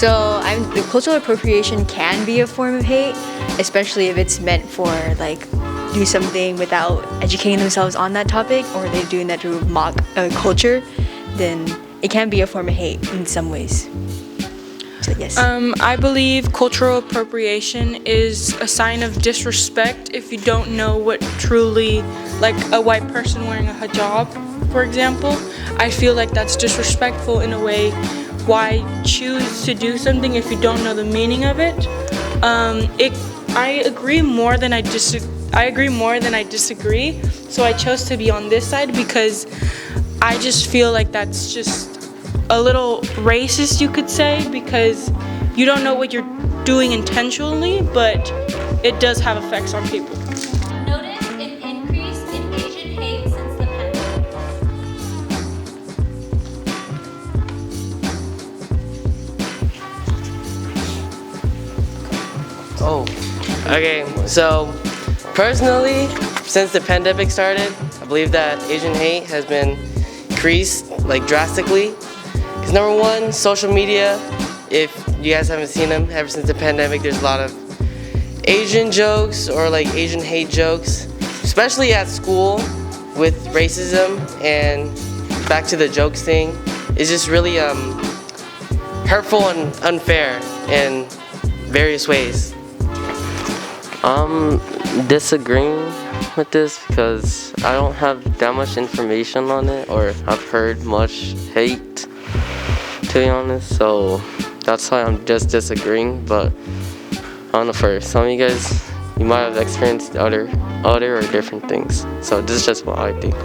The cultural appropriation can be a form of hate, especially if it's meant for like do something without educating themselves on that topic, or they're doing that to mock a culture. Then it can be a form of hate in some ways. So yes. I believe cultural appropriation is a sign of disrespect if you don't know what truly, like a white person wearing a hijab, for example. I feel like that's disrespectful in a way. Why choose to do something if you don't know the meaning of it? I agree more than I disagree. So I chose to be on this side because I just feel like that's just a little racist, you could say, because you don't know what you're doing intentionally, but it does have effects on people. Notice an increase in Asian hate since the pandemic. Oh, okay. So, personally, since the pandemic started, I believe that Asian hate has been increased like drastically. Because number one, social media. If you guys haven't seen them, ever since the pandemic, there's a lot of Asian jokes or like Asian hate jokes, especially at school with racism. And back to the jokes thing, it's just really hurtful and unfair in various ways. Disagreeing with this because I don't have that much information on it, or I've heard much hate, to be honest, so that's why I'm just disagreeing. But I don't know, for some of you guys, you might have experienced other or different things, so this is just what I think.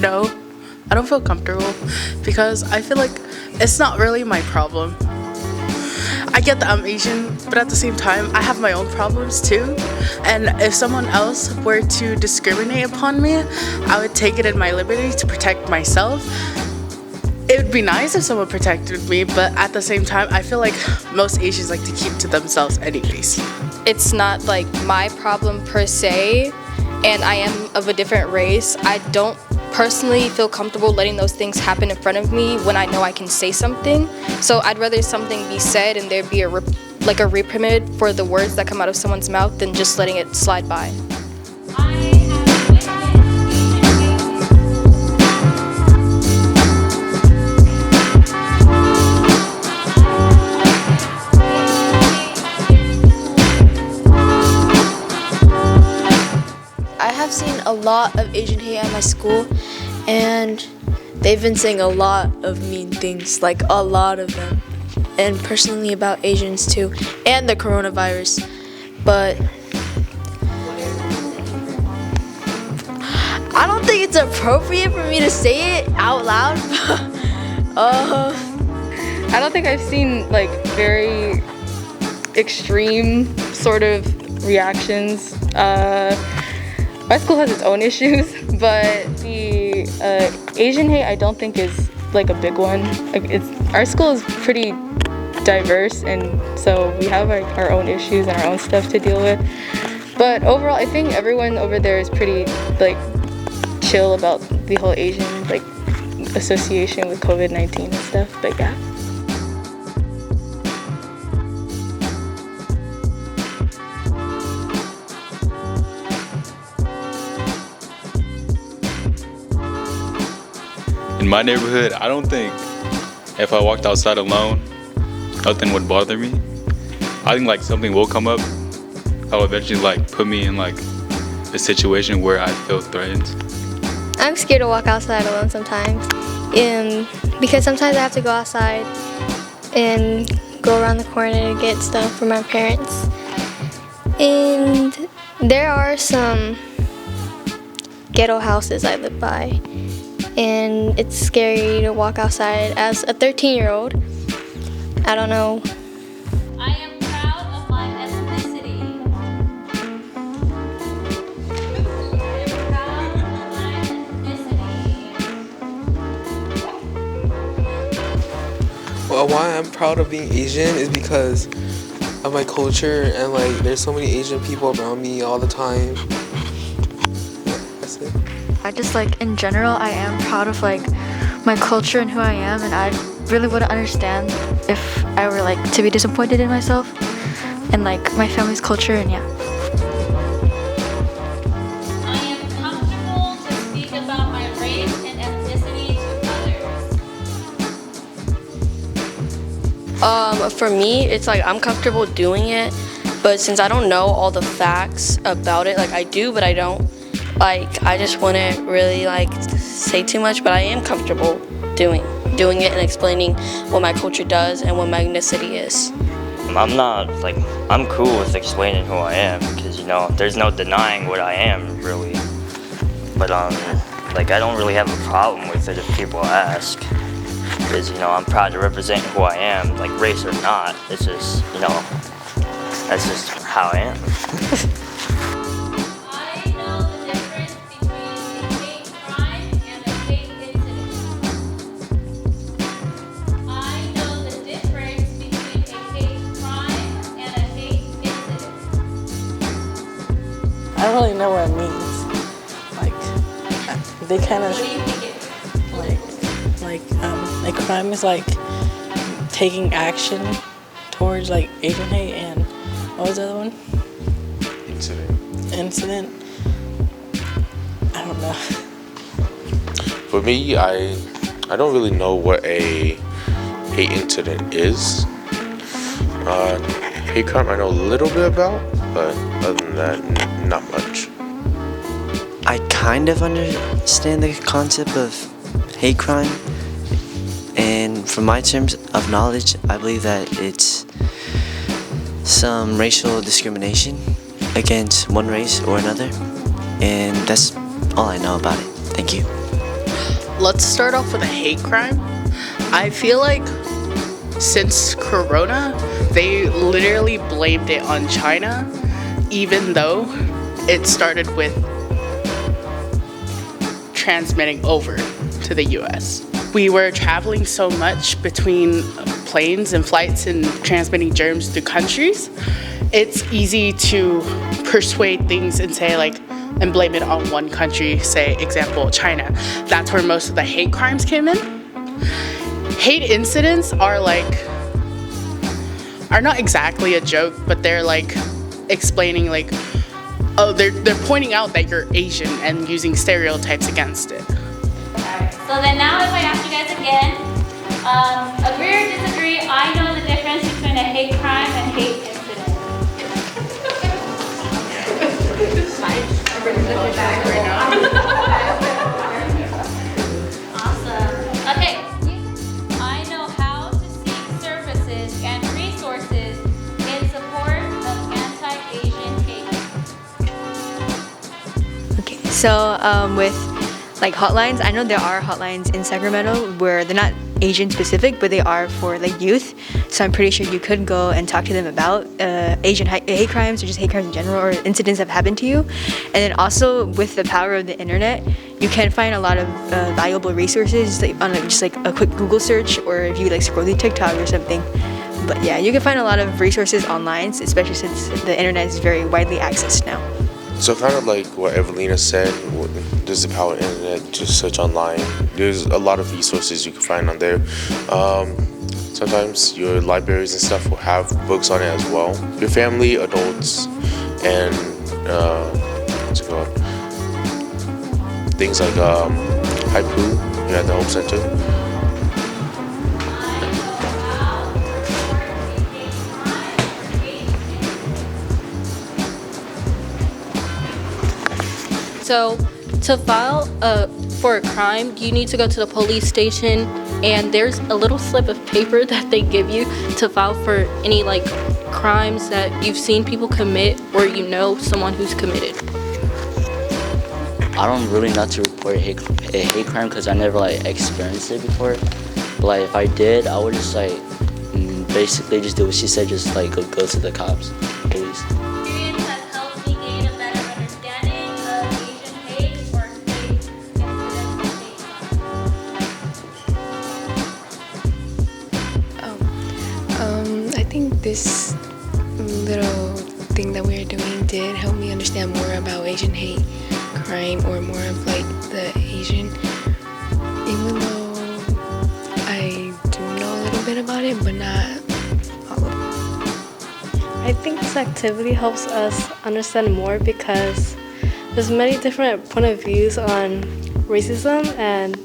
No, I don't feel comfortable because I feel like it's not really my problem. I get that I'm Asian, but at the same time, I have my own problems too. And if someone else were to discriminate upon me, I would take it in my liberty to protect myself. It would be nice if someone protected me, but at the same time, I feel like most Asians like to keep to themselves anyways. It's not like my problem per se, and I am of a different race. I don't personally feel comfortable letting those things happen in front of me when I know I can say something. So I'd rather something be said and there be a reprimand for the words that come out of someone's mouth than just letting it slide by. I have seen a lot of Asian hate at my school, and they've been saying a lot of mean things, like a lot of them, and personally about Asians too, and the coronavirus. But I don't think it's appropriate for me to say it out loud. I don't think I've seen like very extreme sort of reactions. My school has its own issues, but the Asian hate I don't think is like a big one. Like our school is pretty diverse, and so we have our own issues and our own stuff to deal with. But overall, I think everyone over there is pretty like chill about the whole Asian like association with COVID-19 and stuff. But yeah. In my neighborhood, I don't think if I walked outside alone, nothing would bother me. I think like something will come up that will eventually like put me in like a situation where I feel threatened. I'm scared to walk outside alone sometimes, because sometimes I have to go outside and go around the corner to get stuff for my parents. And there are some ghetto houses I live by, and it's scary to walk outside as a 13-year-old. I don't know. I am proud of my ethnicity. I am proud of my ethnicity. Well, why I'm proud of being Asian is because of my culture, and like there's so many Asian people around me all the time. Yeah, that's it. I just like in general, I am proud of like my culture and who I am, and I really wouldn't understand if I were like to be disappointed in myself and like my family's culture, and yeah. I am comfortable to speak about my race and ethnicity to others. For me, it's like I'm comfortable doing it, but since I don't know all the facts about it, like I do, but I don't, like I just wouldn't really like say too much, but I am comfortable doing it and explaining what my culture does and what my ethnicity is. I'm cool with explaining who I am, because you know there's no denying what I am really. But like I don't really have a problem with it if people ask, because you know I'm proud to represent who I am, like race or not. It's just, you know, that's just how I am. I know the difference between a hate crime and a hate incident. I know the difference between a hate crime and a hate incident. I don't really know what it means. Like, they kind of What do you think it means? like crime is like taking action towards like Asian hate, and what was the other one? Incident. I don't know. For me, I don't really know what a hate incident is. Hate crime I know a little bit about, but other than that, not much. I kind of understand the concept of hate crime, and from my terms of knowledge, I believe that it's some racial discrimination against one race or another, and that's all I know about it. Thank you. Let's start off with a hate crime. I feel like since Corona, they literally blamed it on China, even though it started with transmitting over to the US. We were traveling so much between planes and flights and transmitting germs to countries. It's easy to persuade things and say like, and blame it on one country, say example China. That's where most of the hate crimes came in. Hate incidents are not exactly a joke, but they're like explaining like, oh, they're pointing out that you're Asian and using stereotypes against it. So then now if I ask you guys again, agree or disagree, I know the difference between a hate crime and hate incident. Awesome. Okay. I know how to seek services and resources in support of anti-Asian hate. Okay, so with like hotlines, I know there are hotlines in Sacramento where they're not Asian specific, but they are for like youth. So I'm pretty sure you could go and talk to them about Asian hate crimes or just hate crimes in general or incidents that have happened to you. And then also with the power of the internet, you can find a lot of valuable resources like, on just like a quick Google search, or if you like scroll through TikTok or something. But yeah, you can find a lot of resources online, especially since the internet is very widely accessed now. So kind of like what Evelina said, there's the power of the internet, just search online. There's a lot of resources you can find on there. Sometimes your libraries and stuff will have books on it as well. Your family, adults, and what's it called? Things like haiku here at the home center. So to file for a crime, you need to go to the police station, and there's a little slip of paper that they give you to file for any like crimes that you've seen people commit or you know someone who's committed. I don't really know to report a hate crime because I never like experienced it before. But like if I did, I would just like basically just do what she said, just like go to the cops, police. Experience has helped me gain a better understanding of Asian hate or hate incidents of hate I think this little thing that we were doing did help me understand more about Asian hate crime, or more of like the Asian, even though I do know a little bit about it, but not all of it. I think this activity helps us understand more because there's many different point of views on racism, and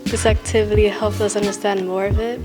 this activity helps us understand more of it.